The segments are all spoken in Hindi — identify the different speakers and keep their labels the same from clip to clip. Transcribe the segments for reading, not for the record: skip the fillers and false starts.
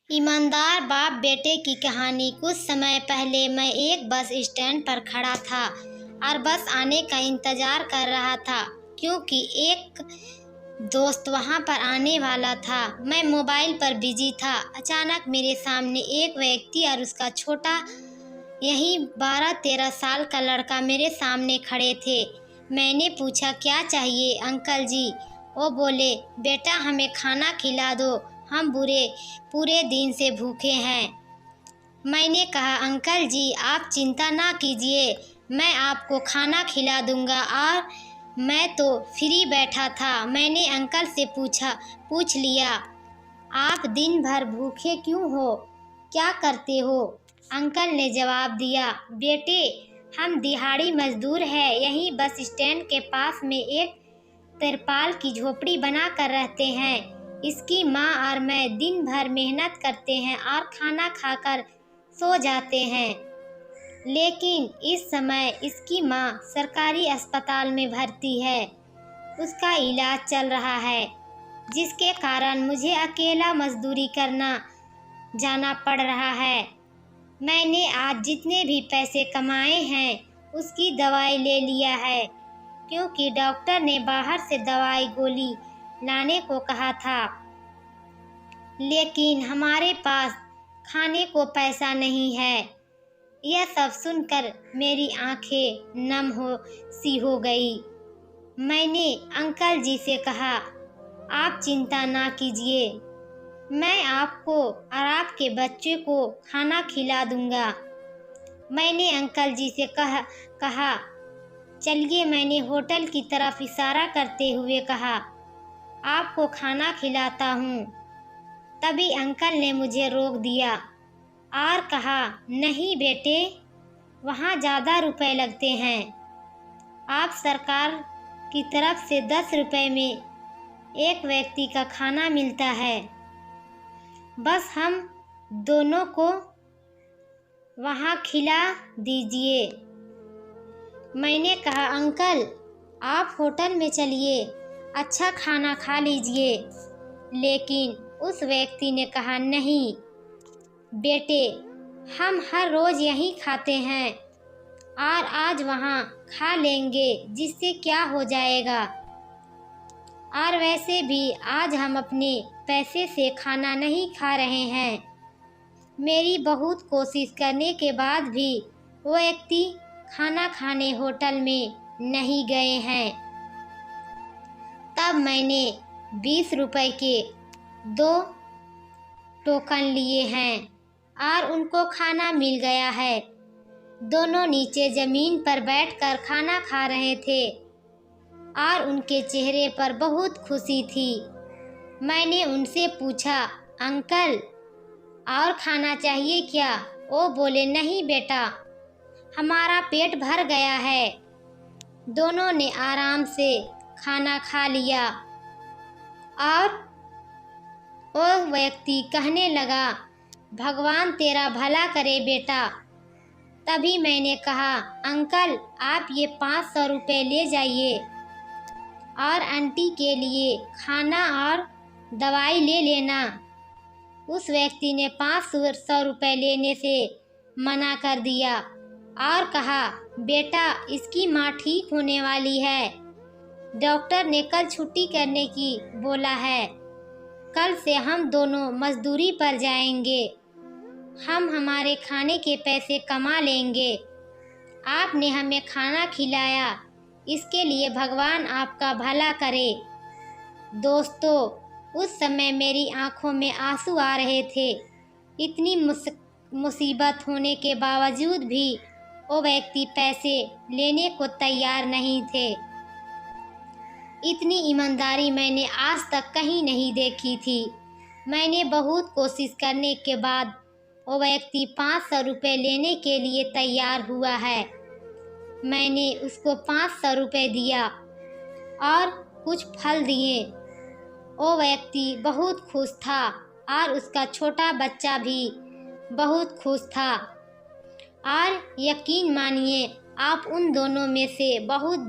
Speaker 1: ईमानदार बाप बेटे की कहानी। कुछ समय पहले मैं एक बस स्टैंड पर खड़ा था और बस आने का इंतजार कर रहा था क्योंकि एक दोस्त वहां पर आने वाला था। मैं मोबाइल पर बिजी था। अचानक मेरे सामने एक व्यक्ति और उसका छोटा यही 12-13 साल का लड़का मेरे सामने खड़े थे। मैंने पूछा, क्या चाहिए अंकल जी? वो बोले, बेटा हमें खाना खिला दो, हम पूरे दिन से भूखे हैं। मैंने कहा, अंकल जी आप चिंता ना कीजिए, मैं आपको खाना खिला दूंगा और मैं तो फ्री बैठा था। मैंने अंकल से पूछ लिया, आप दिन भर भूखे क्यों हो, क्या करते हो? अंकल ने जवाब दिया, बेटे हम दिहाड़ी मजदूर हैं, यहीं बस स्टैंड के पास में एक तिरपाल की झोपड़ी बना कर रहते हैं। इसकी माँ और मैं दिन भर मेहनत करते हैं और खाना खाकर सो जाते हैं, लेकिन इस समय इसकी माँ सरकारी अस्पताल में भर्ती है, उसका इलाज चल रहा है, जिसके कारण मुझे अकेला मजदूरी करना जाना पड़ रहा है। मैंने आज जितने भी पैसे कमाए हैं उसकी दवाई ले लिया है, क्योंकि डॉक्टर ने बाहर से दवाई गोली लाने को कहा था, लेकिन हमारे पास खाने को पैसा नहीं है। यह सब सुनकर मेरी आंखें नम हो गई। मैंने अंकल जी से कहा, आप चिंता ना कीजिए, मैं आपको और आपके बच्चे को खाना खिला दूंगा। मैंने अंकल जी से कहा, चलिए। मैंने होटल की तरफ इशारा करते हुए कहा, आपको खाना खिलाता हूँ। तभी अंकल ने मुझे रोक दिया और कहा, नहीं बेटे, वहाँ ज़्यादा रुपए लगते हैं। आप सरकार की तरफ से 10 रुपए में एक व्यक्ति का खाना मिलता है, बस हम दोनों को वहाँ खिला दीजिए। मैंने कहा, अंकल आप होटल में चलिए, अच्छा खाना खा लीजिए। लेकिन उस व्यक्ति ने कहा, नहीं बेटे, हम हर रोज़ यहीं खाते हैं और आज वहाँ खा लेंगे, जिससे क्या हो जाएगा, और वैसे भी आज हम अपने पैसे से खाना नहीं खा रहे हैं। मेरी बहुत कोशिश करने के बाद भी वो व्यक्ति खाना खाने होटल में नहीं गए हैं। तब मैंने 20 रुपए के 2 टोकन लिए हैं और उनको खाना मिल गया है। दोनों नीचे ज़मीन पर बैठकर खाना खा रहे थे और उनके चेहरे पर बहुत खुशी थी। मैंने उनसे पूछा, अंकल और खाना चाहिए क्या? वो बोले, नहीं बेटा, हमारा पेट भर गया है। दोनों ने आराम से खाना खा लिया और वो व्यक्ति कहने लगा, भगवान तेरा भला करे बेटा। तभी मैंने कहा, अंकल आप ये 500 रुपये ले जाइए और आंटी के लिए खाना और दवाई ले लेना। उस व्यक्ति ने 500 रुपये लेने से मना कर दिया और कहा, बेटा इसकी माँ ठीक होने वाली है, डॉक्टर ने कल छुट्टी करने की बोला है, कल से हम दोनों मजदूरी पर जाएंगे, हम हमारे खाने के पैसे कमा लेंगे। आपने हमें खाना खिलाया, इसके लिए भगवान आपका भला करे। दोस्तों, उस समय मेरी आंखों में आंसू आ रहे थे। इतनी मुसीबत होने के बावजूद भी वो व्यक्ति पैसे लेने को तैयार नहीं थे। इतनी ईमानदारी मैंने आज तक कहीं नहीं देखी थी। मैंने बहुत कोशिश करने के बाद वो व्यक्ति 500 रुपये लेने के लिए तैयार हुआ है। मैंने उसको 500 रुपये दिया और कुछ फल दिए। वो व्यक्ति बहुत खुश था और उसका छोटा बच्चा भी बहुत खुश था। और यकीन मानिए, आप उन दोनों में से बहुत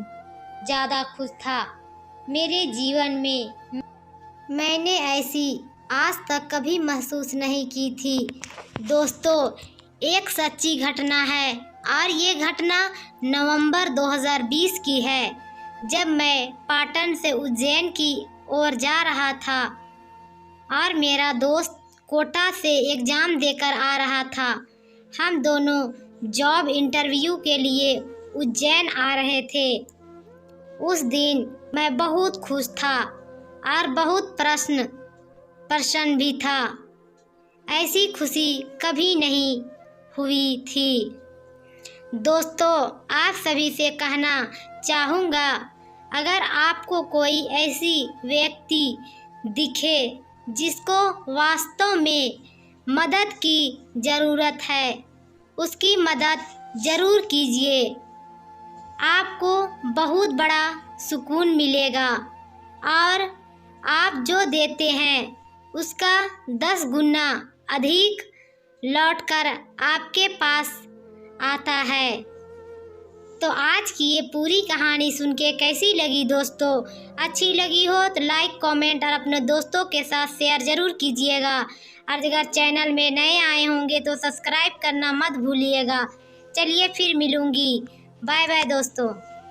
Speaker 1: ज़्यादा खुश था। मेरे जीवन में मैंने ऐसी आज तक कभी महसूस नहीं की थी। दोस्तों, एक सच्ची घटना है और ये घटना नवंबर 2020 की है, जब मैं पाटन से उज्जैन की ओर जा रहा था और मेरा दोस्त कोटा से एग्ज़ाम देकर आ रहा था। हम दोनों जॉब इंटरव्यू के लिए उज्जैन आ रहे थे। उस दिन मैं बहुत खुश था और बहुत प्रसन्न भी था। ऐसी खुशी कभी नहीं हुई थी। दोस्तों, आप सभी से कहना चाहूँगा, अगर आपको कोई ऐसी व्यक्ति दिखे जिसको वास्तव में मदद की ज़रूरत है, उसकी मदद ज़रूर कीजिए। आपको बहुत बड़ा सुकून मिलेगा और आप जो देते हैं उसका 10 गुना अधिक लौटकर आपके पास आता है। तो आज की ये पूरी कहानी सुन के कैसी लगी दोस्तों? अच्छी लगी हो तो लाइक, कमेंट और अपने दोस्तों के साथ शेयर ज़रूर कीजिएगा। और अगर चैनल में नए आए होंगे तो सब्सक्राइब करना मत भूलिएगा। चलिए फिर मिलूँगी। बाय बाय दोस्तों।